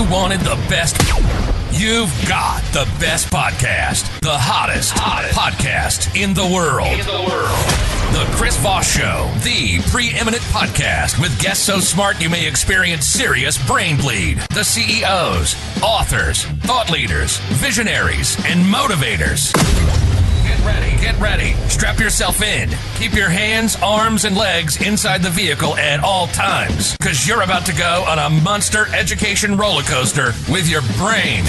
you wanted the best, you've got the best podcast, the hottest podcast in the world. The Chris Voss Show, the preeminent podcast with guests so smart you may experience serious brain bleed. The CEOs, authors, thought leaders, visionaries, and motivators. Get ready. Strap yourself in. Keep your hands, arms, and legs inside the vehicle at all times, because you're about to go on a monster education roller coaster with your brain.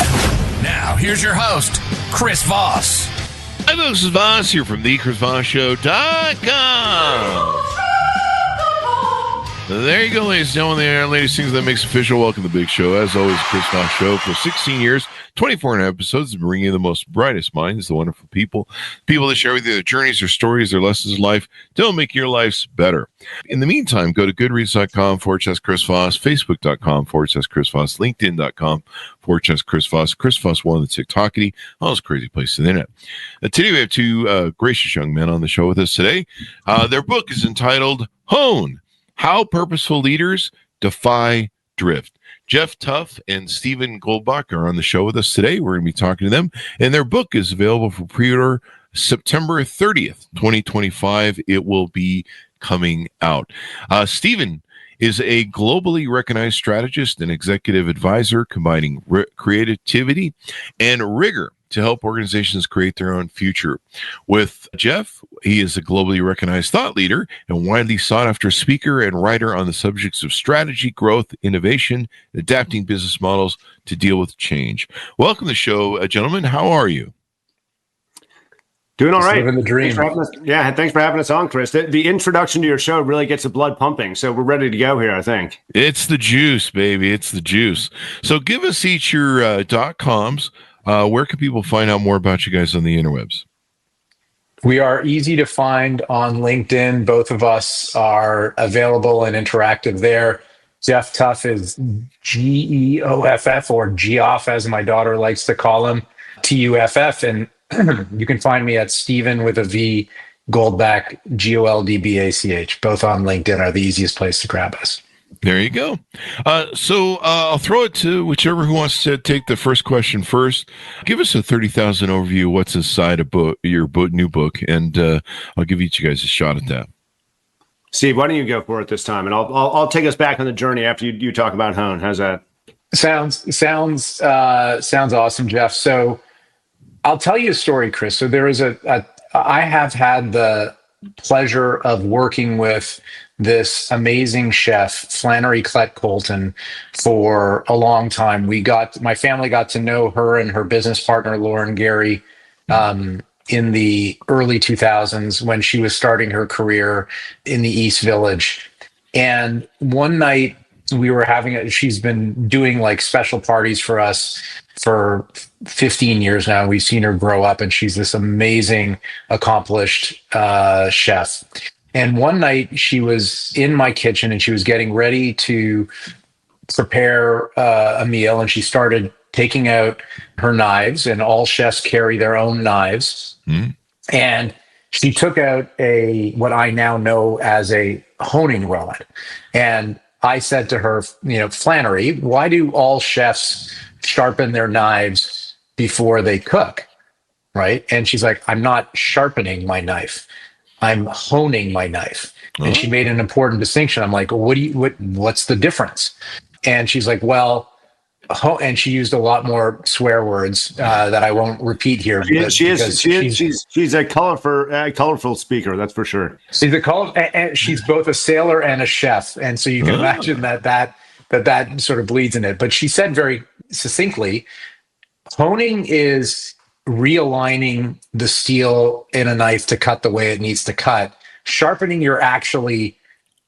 Now, here's your host, Chris Voss. Hi, this is Voss here from thechrisvossshow.com. There you go, ladies and gentlemen. The latest things that makes official. Welcome to the big show. As always, Chris Voss Show for 16 years, 24 episodes, bringing you the most brightest minds, the wonderful people that share with you their journeys, their stories, their lessons in life to make your lives better. In the meantime, go to goodreads.com/Chris Voss, facebook.com/Chris Voss, linkedin.com/Chris Voss, Chris Voss, one of the TikTokity, all those crazy places on the internet. Today we have two gracious young men on the show with us today. Their book is entitled Hone, How Purposeful Leaders Defy Drift. Geoff Tuff and Stephen Goldbach are on the show with us today. We're going to be talking to them, and their book is available for pre-order September 30th, 2025. It will be coming out. Stephen is a globally recognized strategist and executive advisor, combining creativity and rigor to help organizations create their own future. With Geoff, he is a globally recognized thought leader and widely sought after speaker and writer on the subjects of strategy, growth, innovation, and adapting business models to deal with change. Welcome to the show, gentlemen. How are you? Doing all right. Living the dream. Thanks for having us on, Chris. The introduction to your show really gets the blood pumping, so we're ready to go here, I think. It's the juice, baby. It's the juice. So give us each your .coms. Where can people find out more about you guys on the interwebs? We are easy to find on LinkedIn. Both of us are available and interactive there. Geoff Tuff is Geoff, or Geoff, as my daughter likes to call him, Tuff. And you can find me at Stephen with a V, Goldbach, Goldbach. Both on LinkedIn are the easiest place to grab us. There you go. So I'll throw it to whichever who wants to take the first question first. Give us a 30,000 overview of what's inside your new book, and I'll give each of you guys a shot at that. Steve, why don't you go for it this time, and I'll take us back on the journey after you talk about Hone. How's that? Sounds awesome, Geoff. So I'll tell you a story, Chris. So there is I have had the pleasure of working with this amazing chef, Flannery Klett-Colton, for a long time. My family got to know her and her business partner, Lauren Gary, in the early 2000s when she was starting her career in the East Village. And one night we were she's been doing like special parties for us for 15 years now. We've seen her grow up, and she's this amazing, accomplished chef. And one night she was in my kitchen and she was getting ready to prepare a meal, and she started taking out her knives, and all chefs carry their own knives. Mm. And she took out what I now know as a honing rod. And I said to her, Flannery, why do all chefs sharpen their knives before they cook? Right? And she's like, I'm not sharpening my knife, I'm honing my knife. Oh. And she made an important distinction. I'm like, what's the difference? And she's like, and she used a lot more swear words that I won't repeat here. She's a colorful speaker, that's for sure. She's both a sailor and a chef, and so you can imagine that sort of bleeds in it. But she said very succinctly, honing is realigning the steel in a knife to cut the way it needs to cut. Sharpening, you're actually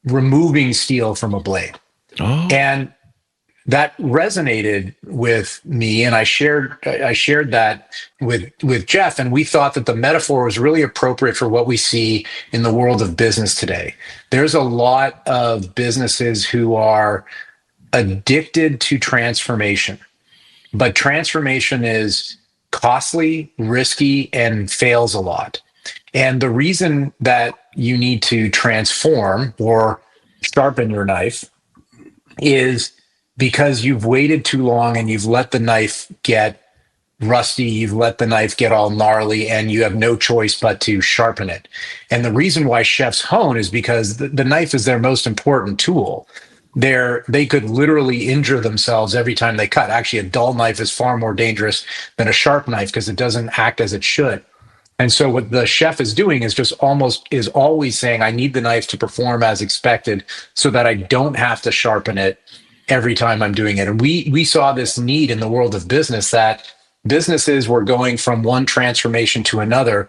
removing steel from a blade. Oh. And that resonated with me, and I shared that with Geoff, and we thought that the metaphor was really appropriate for what we see in the world of business today. There's a lot of businesses who are addicted to transformation, but transformation is costly, risky, and fails a lot. And the reason that you need to transform or sharpen your knife is because you've waited too long and you've let the knife get rusty, you've let the knife get all gnarly, and you have no choice but to sharpen it. And the reason why chefs hone is because the knife is their most important tool. They could literally injure themselves every time they cut. Actually, a dull knife is far more dangerous than a sharp knife because it doesn't act as it should. And so what the chef is doing is always saying, I need the knife to perform as expected so that I don't have to sharpen it every time I'm doing it. And we saw this need in the world of business, that businesses were going from one transformation to another.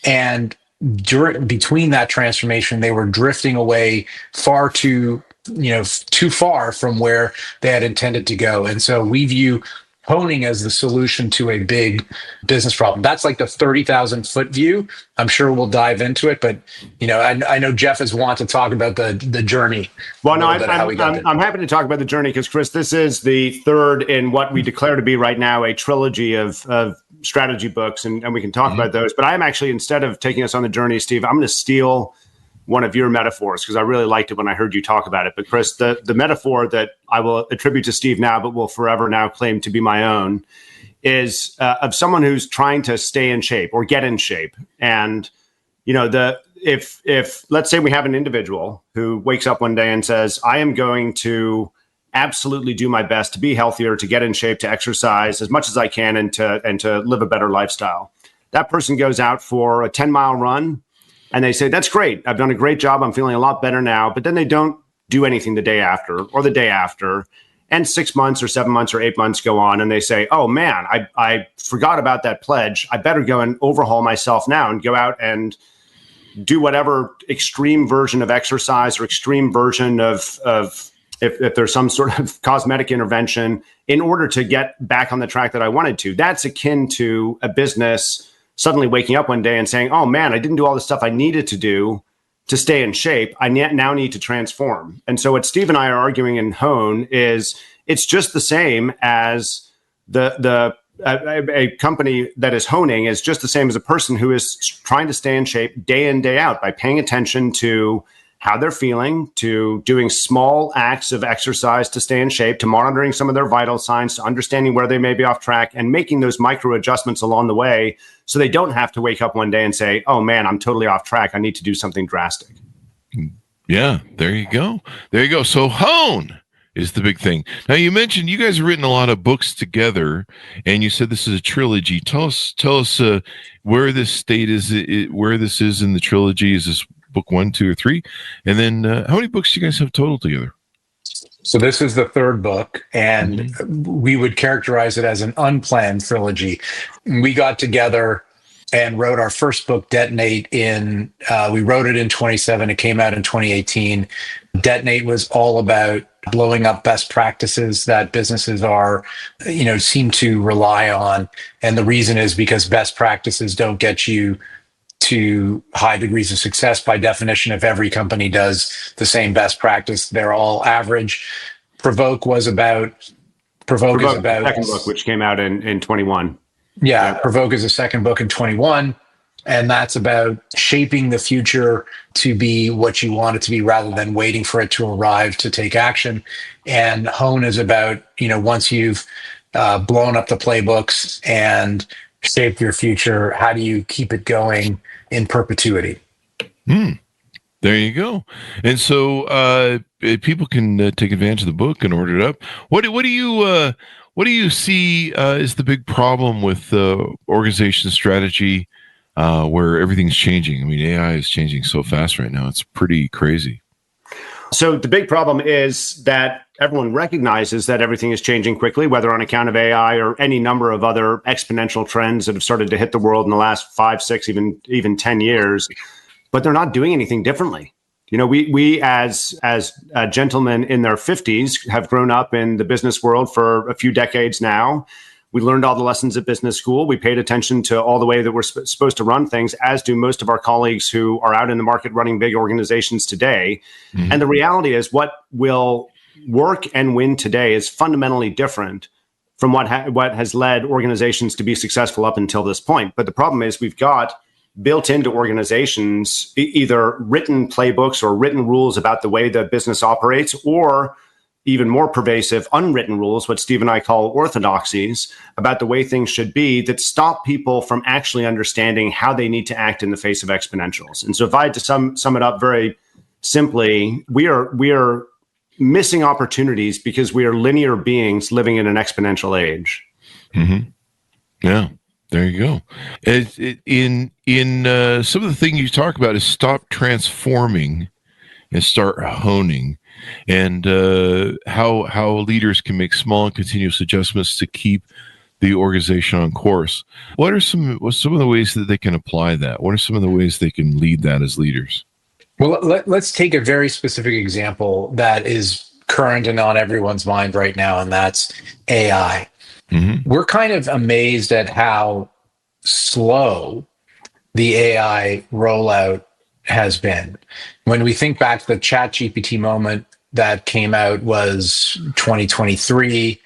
And between that transformation, they were drifting away too far from where they had intended to go. And so we view honing as the solution to a big business problem. That's like the 30,000 foot view. I'm sure we'll dive into it, but I know Geoff has wanted to talk about the journey. Well, no, I'm happy to talk about the journey because, Chris, this is the third in what we declare to be right now a trilogy of strategy books, and we can talk about those. But I am actually, instead of taking us on the journey, Steve, I'm going to steal one of your metaphors because I really liked it when I heard you talk about it. But Chris, the metaphor that I will attribute to Steve now, but will forever now claim to be my own, is of someone who's trying to stay in shape or get in shape. And if let's say we have an individual who wakes up one day and says, I am going to absolutely do my best to be healthier, to get in shape, to exercise as much as I can, and to live a better lifestyle. That person goes out for a 10-mile run. And they say, that's great. I've done a great job. I'm feeling a lot better now. But then they don't do anything the day after or the day after. And 6 months or 7 months or 8 months go on. And they say, oh, man, I forgot about that pledge. I better go and overhaul myself now and go out and do whatever extreme version of exercise or extreme version of if there's some sort of cosmetic intervention in order to get back on the track that I wanted to. That's akin to a business suddenly waking up one day and saying, oh man, I didn't do all the stuff I needed to do to stay in shape. I now need to transform. And so what Steve and I are arguing in Hone is it's just the same as a company that is honing is just the same as a person who is trying to stay in shape day in, day out by paying attention to how they're feeling, to doing small acts of exercise to stay in shape, to monitoring some of their vital signs, to understanding where they may be off track and making those micro adjustments along the way so they don't have to wake up one day and say, oh man, I'm totally off track. I need to do something drastic. Yeah, there you go. There you go. So hone is the big thing. Now you mentioned you guys have written a lot of books together and you said this is a trilogy. Tell us where this state is, where this is in the trilogy. Is this book 1, 2, or 3? And then how many books do you guys have total together? So this is the third book, and we would characterize it as an unplanned trilogy. We got together and wrote our first book, Detonate, we wrote it in 2017. It came out in 2018. Detonate was all about blowing up best practices that businesses seem to rely on. And the reason is because best practices don't get you to high degrees of success. By definition, if every company does the same best practice, they're all average. Provoke is about the second book, which came out in 21. Yeah, Provoke is the second book in 21. And that's about shaping the future to be what you want it to be rather than waiting for it to arrive to take action. And Hone is about, once you've blown up the playbooks and shaped your future, how do you keep it going in perpetuity? There you go. And so people can take advantage of the book and order it up. What do you see is the big problem with organization strategy where everything's changing? I mean, AI is changing so fast right now. It's pretty crazy. So the big problem is that everyone recognizes that everything is changing quickly, whether on account of AI or any number of other exponential trends that have started to hit the world in the last 5, 6, even 10 years, but they're not doing anything differently. We as gentlemen in their 50s have grown up in the business world for a few decades now. We learned all the lessons at business school. We paid attention to all the way that we're supposed to run things, as do most of our colleagues who are out in the market running big organizations today. Mm-hmm. And the reality is what will work and win today is fundamentally different from what has led organizations to be successful up until this point. But the problem is we've got built into organizations either written playbooks or written rules about the way the business operates, or even more pervasive unwritten rules, what Steve and I call orthodoxies, about the way things should be that stop people from actually understanding how they need to act in the face of exponentials. And so if I had to sum it up very simply, we are missing opportunities because we are linear beings living in an exponential age. Mm-hmm. Yeah, there you go. In some of the things you talk about is stop transforming and start honing, and how leaders can make small and continuous adjustments to keep the organization on course. What's some of the ways that they can apply that? What are some of the ways they can lead that as leaders? Well, let's take a very specific example that is current and on everyone's mind right now, and that's AI. Mm-hmm. We're kind of amazed at how slow the AI rollout has been. When we think back to the ChatGPT moment that came out was 2023,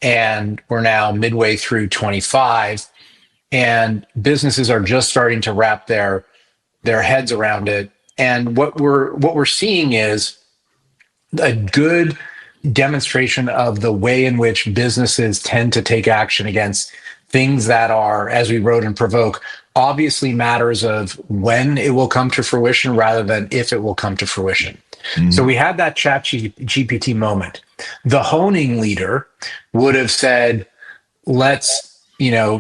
and we're now midway through 25, and businesses are just starting to wrap their heads around it. And what we're seeing is a good demonstration of the way in which businesses tend to take action against things that are, as we wrote in Provoke, obviously matters of when it will come to fruition rather than if it will come to fruition. Mm-hmm. So we had that ChatGPT moment. The honing leader would have said, let's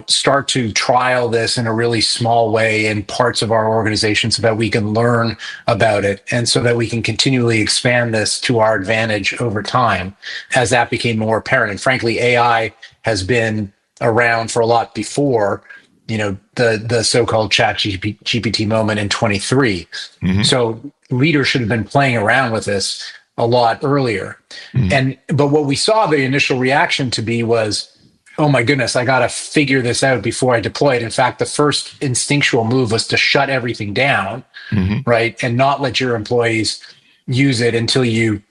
start to trial this in a really small way in parts of our organization so that we can learn about it and so that we can continually expand this to our advantage over time as that became more apparent. And frankly, AI has been around for a lot before, the so-called ChatGPT moment in 23. Mm-hmm. So leaders should have been playing around with this a lot earlier. Mm-hmm. But what we saw the initial reaction to be was, oh my goodness, I got to figure this out before I deploy it. In fact, the first instinctual move was to shut everything down, mm-hmm. right? And not let your employees use it until you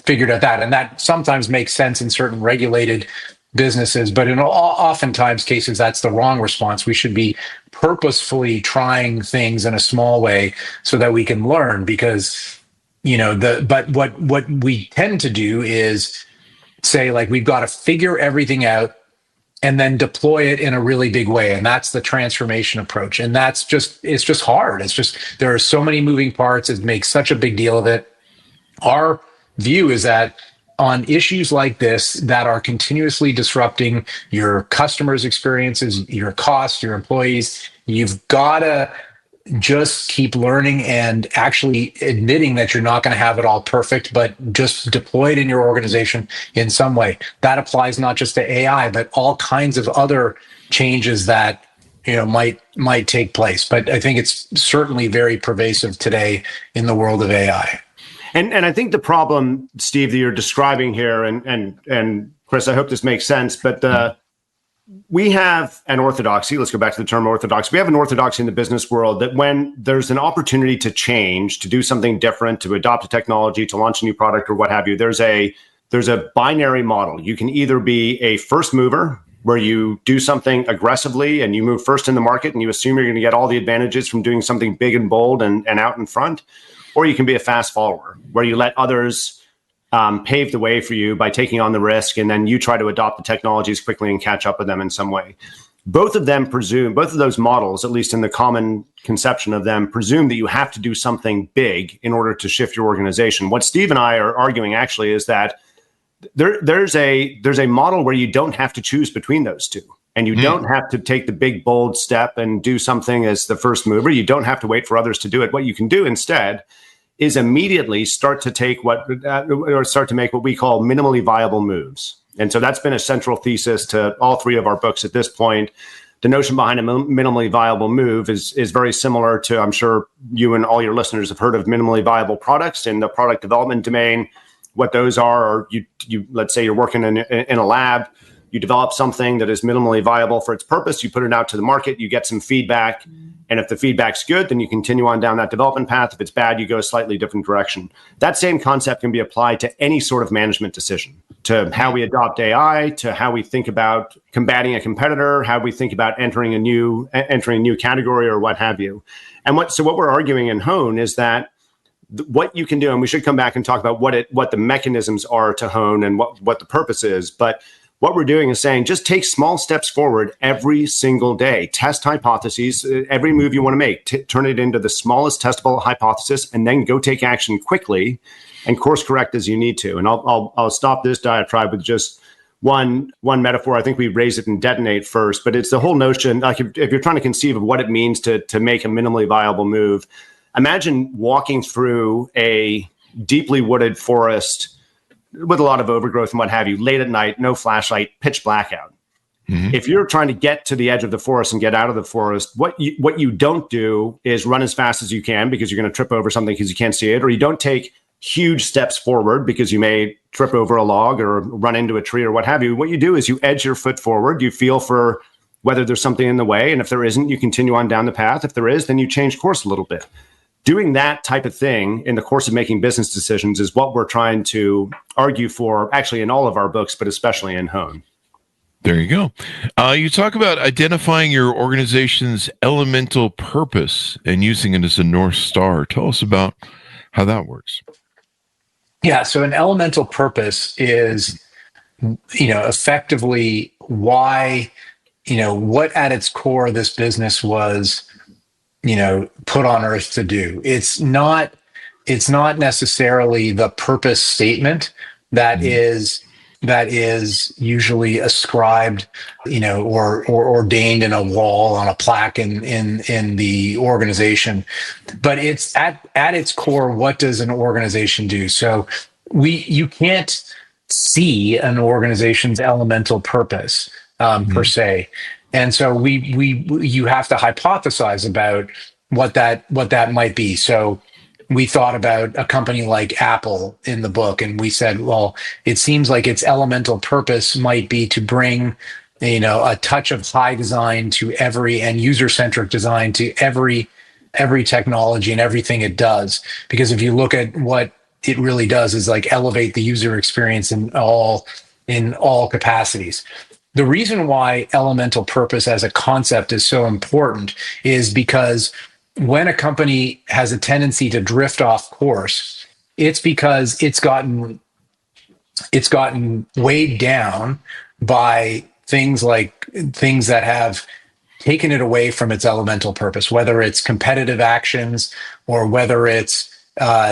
figured out that. And that sometimes makes sense in certain regulated businesses, but in oftentimes cases, that's the wrong response. We should be purposefully trying things in a small way so that we can learn because, but what we tend to do is say, like, we've got to figure everything out and then deploy it in a really big way. And that's the transformation approach. And it's just hard. There are so many moving parts. It makes such a big deal of it. Our view is that on issues like this that are continuously disrupting your customers' experiences, your costs, your employees, you've got to just keep learning and actually admitting that you're not going to have it all perfect, but just deploy it in your organization in some way. That applies not just to AI, but all kinds of other changes that might take place. But I think it's certainly very pervasive today in the world of AI. And I think the problem, Steve, that you're describing here, and Chris, I hope this makes sense, but we have an orthodoxy. Let's go back to the term orthodoxy. We have an orthodoxy in the business world that when there's an opportunity to change, to do something different, to adopt a technology, to launch a new product or what have you, there's a binary model. You can either be a first mover, where you do something aggressively and you move first in the market and you assume you're going to get all the advantages from doing something big and bold and out in front, or you can be a fast follower, where you let others pave the way for you by taking on the risk, and then you try to adopt the technologies quickly and catch up with them in some way. Both of those models, at least in the common conception of them, presume that you have to do something big in order to shift your organization. What Steve and I are arguing actually is that there's a model where you don't have to choose between those two. And you don't have to take the big, bold step and do something as the first mover. You don't have to wait for others to do it. What you can do instead is immediately start to make what we call minimally viable moves. And so that's been a central thesis to all three of our books at this point. The notion behind a minimally viable move is very similar to, I'm sure you and all your listeners have heard of minimally viable products in the product development domain. What those are you let's say you're working in a lab, you develop something that is minimally viable for its purpose, you put it out to the market, you get some feedback, and if the feedback's good, then you continue on down that development path. If it's bad, you go a slightly different direction. That same concept can be applied to any sort of management decision, to how we adopt AI, to how we think about combating a competitor, how we think about entering a new category or what have you. And what we're arguing in Hone is that what you can do, and we should come back and talk about what the mechanisms are to hone and what the purpose is. But what we're doing is saying, just take small steps forward every single day. Test hypotheses. Every move you want to make, turn it into the smallest testable hypothesis, and then go take action quickly and course correct as you need to. And I'll stop this diatribe with just one metaphor. I think we raise it and detonate first, but it's the whole notion, like if you're trying to conceive of what it means to make a minimally viable move, imagine walking through a deeply wooded forest with a lot of overgrowth and what have you, late at night, no flashlight, pitch blackout. Mm-hmm. If you're trying to get to the edge of the forest and get out of the forest, what you don't do is run as fast as you can because you're going to trip over something because you can't see it, or you don't take huge steps forward because you may trip over a log or run into a tree or what have you. What you do is you edge your foot forward, you feel for whether there's something in the way, and if there isn't, you continue on down the path. If there is, then you change course a little bit. Doing that type of thing in the course of making business decisions is what we're trying to argue for, actually, in all of our books, but especially in Hone. There you go. You talk about identifying your organization's elemental purpose and using it as a North Star. Tell us about how that works. Yeah, so an elemental purpose is, effectively why, what at its core this business was put on earth to do. It's not necessarily the purpose statement that is usually ascribed, or ordained in a wall on a plaque in the organization. But it's at its core, what does an organization do? So you can't see an organization's elemental purpose per se. And so you have to hypothesize about what that might be. So we thought about a company like Apple in the book, and we said, well, it seems like its elemental purpose might be to bring, a touch of high design to every, and user-centric design to every technology and everything it does. Because if you look at what it really does is like elevate the user experience in all capacities. The reason why elemental purpose as a concept is so important is because when a company has a tendency to drift off course, it's because it's gotten weighed down by things that have taken it away from its elemental purpose, whether it's competitive actions or whether it's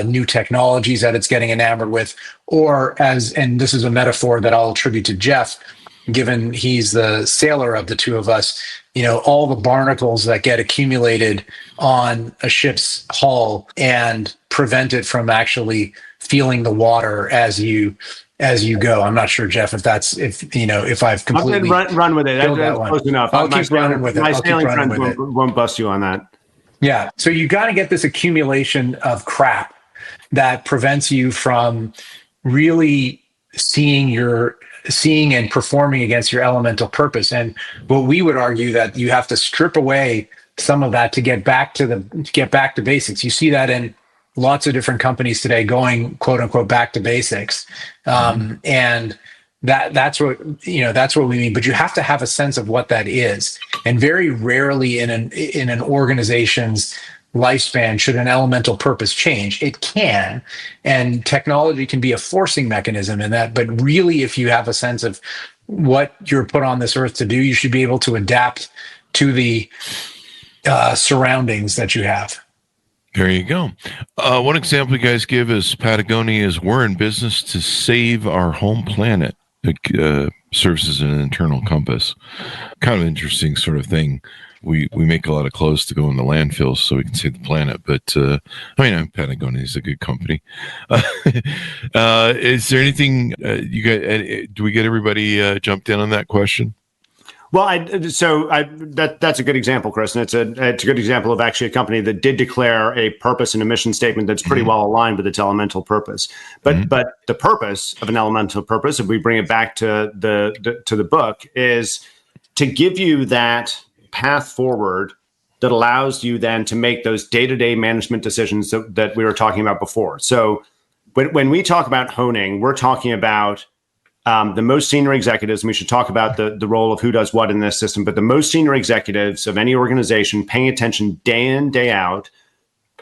new technologies that it's getting enamored with, and this is a metaphor that I'll attribute to Geoff, given he's the sailor of the two of us, all the barnacles that get accumulated on a ship's hull and prevent it from actually feeling the water as you go. I'm not sure, Geoff, if I've completely run with it. That's close enough. I'll keep running with it. My sailing friends won't bust you on that. Yeah. So you got to get this accumulation of crap that prevents you from really seeing and performing against your elemental purpose. And what we would argue that you have to strip away some of that to get back to basics. You see that in lots of different companies today going quote unquote back to basics. And that's what we mean, but you have to have a sense of what that is. And very rarely in an organization's lifespan should an elemental purpose change. It can, and technology can be a forcing mechanism in that, but really if you have a sense of what you're put on this earth to do, you should be able to adapt to the surroundings that you have. There you go. One example you guys give is Patagonia is we're in business to save our home planet. It serves as an internal compass. Kind of interesting sort of thing. We make a lot of clothes to go in the landfills so we can save the planet. But Patagonia is a good company. Is there anything you guys? Do we get everybody jumped in on that question? Well, that's a good example, Chris, and it's a good example of actually a company that did declare a purpose and a mission statement that's pretty well aligned with its elemental purpose. But the purpose of an elemental purpose, if we bring it back to the book, is to give you that path forward that allows you then to make those day-to-day management decisions that we were talking about before. So when we talk about honing, we're talking about the most senior executives, and we should talk about the role of who does what in this system, but the most senior executives of any organization paying attention day in, day out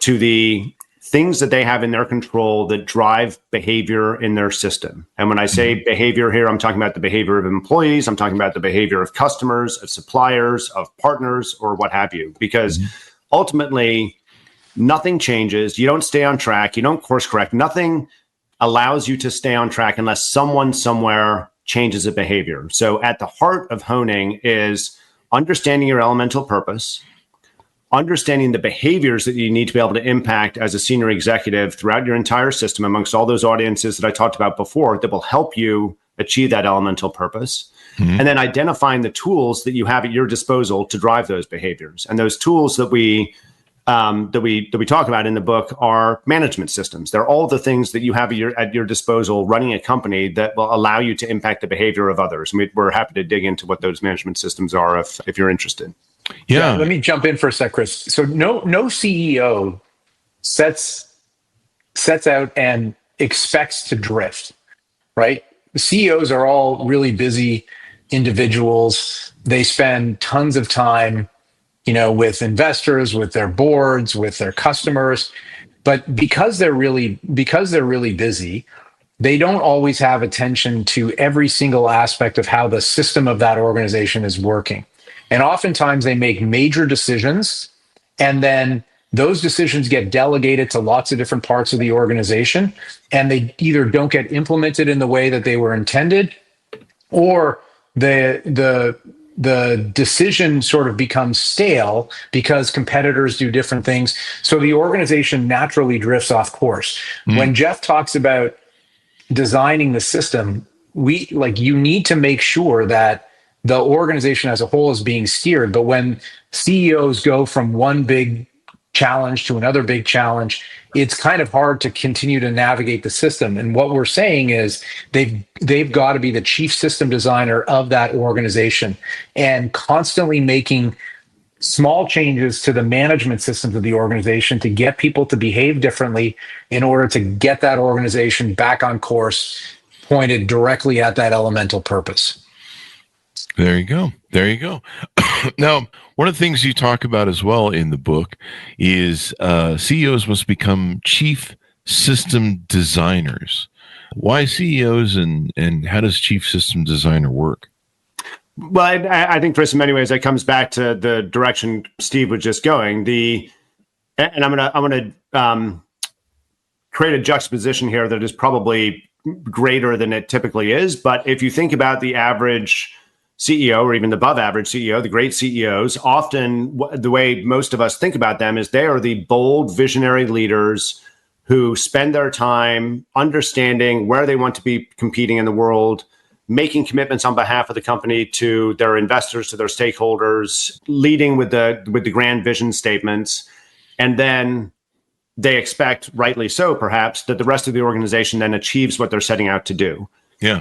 to the things that they have in their control that drive behavior in their system. And when I say behavior here, I'm talking about the behavior of employees, I'm talking about the behavior of customers, of suppliers, of partners, or what have you. Because ultimately, nothing changes. You don't stay on track. You don't course correct. Nothing allows you to stay on track unless someone somewhere changes a behavior. So at the heart of honing is understanding your elemental purpose, understanding the behaviors that you need to be able to impact as a senior executive throughout your entire system amongst all those audiences that I talked about before that will help you achieve that elemental purpose. And then identifying the tools that you have at your disposal to drive those behaviors. And those tools that we talk about in the book are management systems. They're all the things that you have at your disposal running a company that will allow you to impact the behavior of others. We're happy to dig into what those management systems are if you're interested. Yeah, let me jump in for a sec, Chris. So no CEO sets out and expects to drift, right? The CEOs are all really busy individuals. They spend tons of time, with investors, with their boards, with their customers. But because they're really busy, they don't always have attention to every single aspect of how the system of that organization is working. And oftentimes they make major decisions, and then those decisions get delegated to lots of different parts of the organization, and they either don't get implemented in the way that they were intended, or the decision sort of becomes stale because competitors do different things. So the organization naturally drifts off course. When Geoff talks about designing the system, you need to make sure that the organization as a whole is being steered. But when CEOs go from one big challenge to another big challenge, it's kind of hard to continue to navigate the system. And what we're saying is they've got to be the chief system designer of that organization and constantly making small changes to the management systems of the organization to get people to behave differently in order to get that organization back on course, pointed directly at that elemental purpose. There you go. Now, one of the things you talk about as well in the book is CEOs must become chief system designers. Why CEOs and how does chief system designer work? Well, I think, Chris, in many ways, that comes back to the direction Steve was just going. And I'm gonna create a juxtaposition here that is probably greater than it typically is. But if you think about the average CEO or even the above average CEO, the great CEOs, often the way most of us think about them is they are the bold visionary leaders who spend their time understanding where they want to be competing in the world, making commitments on behalf of the company to their investors, to their stakeholders, leading with the grand vision statements. And then they expect, rightly so perhaps, that the rest of the organization then achieves what they're setting out to do. Yeah.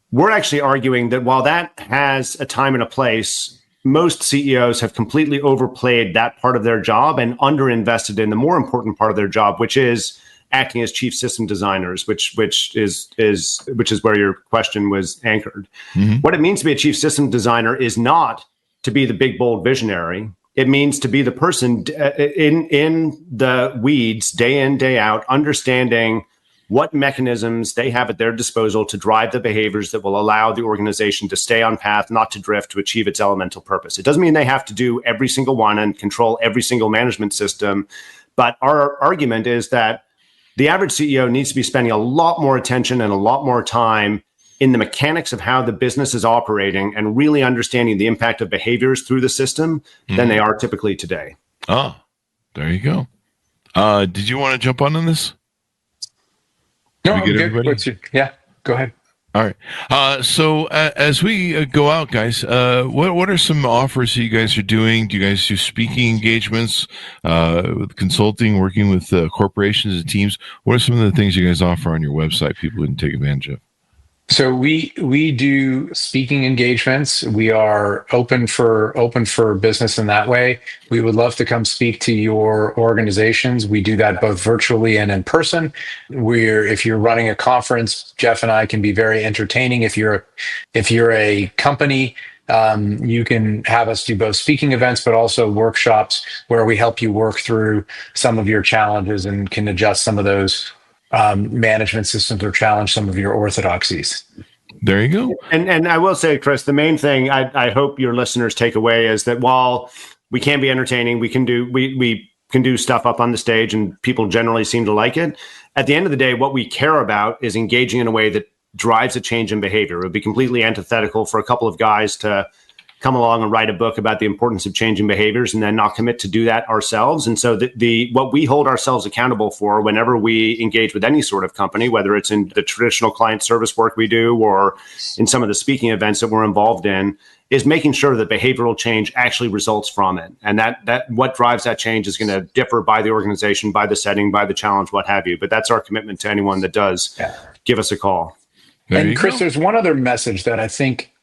We're actually arguing that while that has a time and a place, most CEOs have completely overplayed that part of their job and underinvested in the more important part of their job, which is acting as chief system designers, which is where your question was anchored. What it means to be a chief system designer is not to be the big, bold visionary. It means to be the person in the weeds, day in, day out, understanding what mechanisms they have at their disposal to drive the behaviors that will allow the organization to stay on path, not to drift, to achieve its elemental purpose. It doesn't mean they have to do every single one and control every single management system. But our argument is that the average CEO needs to be spending a lot more attention and a lot more time in the mechanics of how the business is operating and really understanding the impact of behaviors through the system than they are typically today. Oh, there you go. Did you want to jump on this? No, I'm good. Yeah, go ahead. All right. So as we go out, guys, what are some offers that you guys are doing? Do you guys do speaking engagements, with consulting, working with corporations and teams? What are some of the things you guys offer on your website people can take advantage of? So we do speaking engagements. We are open for business in that way. We would love to come speak to your organizations. We do that both virtually and in person. If you're running a conference, Geoff and I can be very entertaining. If you're a company You can have us do both speaking events, but also workshops where we help you work through some of your challenges and can adjust some of those management systems or challenge some of your orthodoxies. There you go. And I will say, Chris, the main thing I hope your listeners take away is that while we can be entertaining, we can do stuff up on the stage and people generally seem to like it. At the end of the day, what we care about is engaging in a way that drives a change in behavior. It would be completely antithetical for a couple of guys to come along and write a book about the importance of changing behaviors and then not commit to do that ourselves. And so what we hold ourselves accountable for whenever we engage with any sort of company, whether it's in the traditional client service work we do or in some of the speaking events that we're involved in, is making sure that behavioral change actually results from it. And that what drives that change is going to differ by the organization, by the setting, by the challenge, what have you. But that's our commitment to anyone that does give us a call. And Chris, there's one other message that I think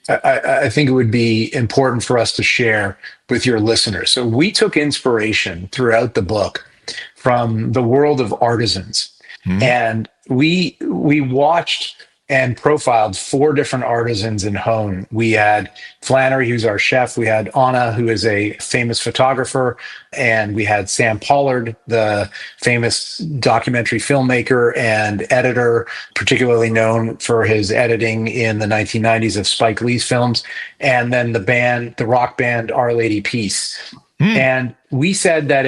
it would be important for us to share with your listeners. So we took inspiration throughout the book from the world of artisans. And we watched and profiled 4 different artisans in Hone. We had Flannery, who's our chef. We had Anna, who is a famous photographer. And we had Sam Pollard, the famous documentary filmmaker and editor, particularly known for his editing in the 1990s of Spike Lee's films. And then the rock band Our Lady Peace. And we said that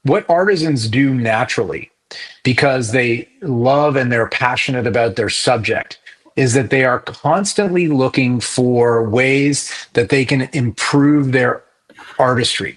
what artisans do naturally, because they love and they're passionate about their subject, is that they are constantly looking for ways that they can improve their artistry,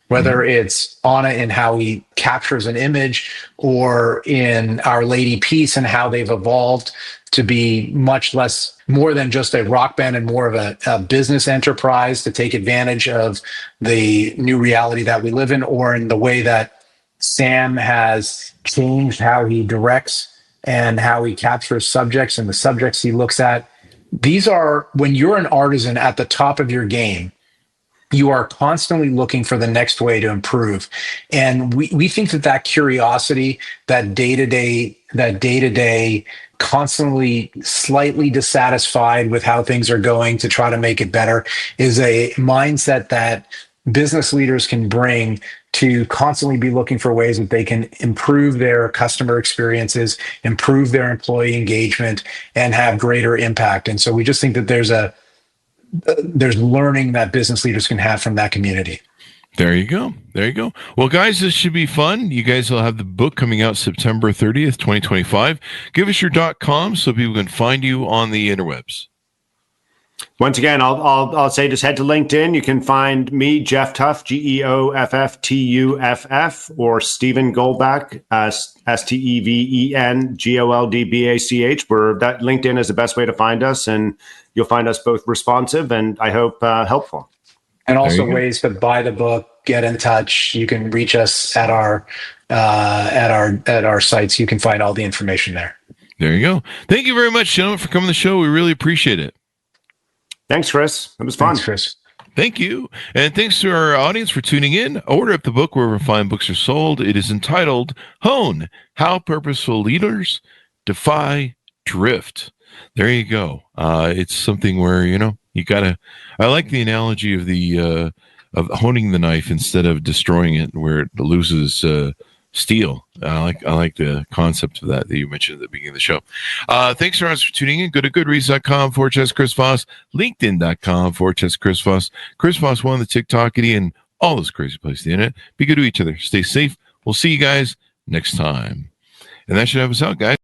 whether it's Anna in how he captures an image or in Our Lady Peace and how they've evolved to be more than just a rock band and more of a business enterprise to take advantage of the new reality that we live in, or in the way that Sam has changed how he directs and how he captures subjects and the subjects he looks at. These are, when you're an artisan at the top of your game, you are constantly looking for the next way to improve. And we think that curiosity, that day-to-day, constantly slightly dissatisfied with how things are going to try to make it better, is a mindset that business leaders can bring to constantly be looking for ways that they can improve their customer experiences, improve their employee engagement, and have greater impact. And so we just think that there's learning that business leaders can have from that community. There you go. Well, guys, this should be fun. You guys will have the book coming out September 30th, 2025. Give us your .com so people can find you on the interwebs. Once again, I'll say just head to LinkedIn. You can find me, Geoff Tuff, GeoffTuff, or Stephen Goldbach, StevenGoldbach. Where that LinkedIn is the best way to find us, and you'll find us both responsive and I hope helpful. And also ways to buy the book, get in touch. You can reach us at our sites. You can find all the information there. There you go. Thank you very much, gentlemen, for coming to the show. We really appreciate it. Thanks, Chris. It was fun. Thanks, Chris. Thank you. And thanks to our audience for tuning in. Order up the book wherever fine books are sold. It is entitled Hone, How Purposeful Leaders Defy Drift. There you go. It's something where, you gotta, I like the analogy of of honing the knife instead of destroying it, where it loses steel. I like the concept of that you mentioned at the beginning of the show. Thanks for tuning in. Go to goodreads.com/Chris Voss, linkedin.com/Chris Voss, Chris Voss one, the TikTokity, and all those crazy places on the internet. Be good to each other. Stay safe. We'll see you guys next time. And that should have us out, guys.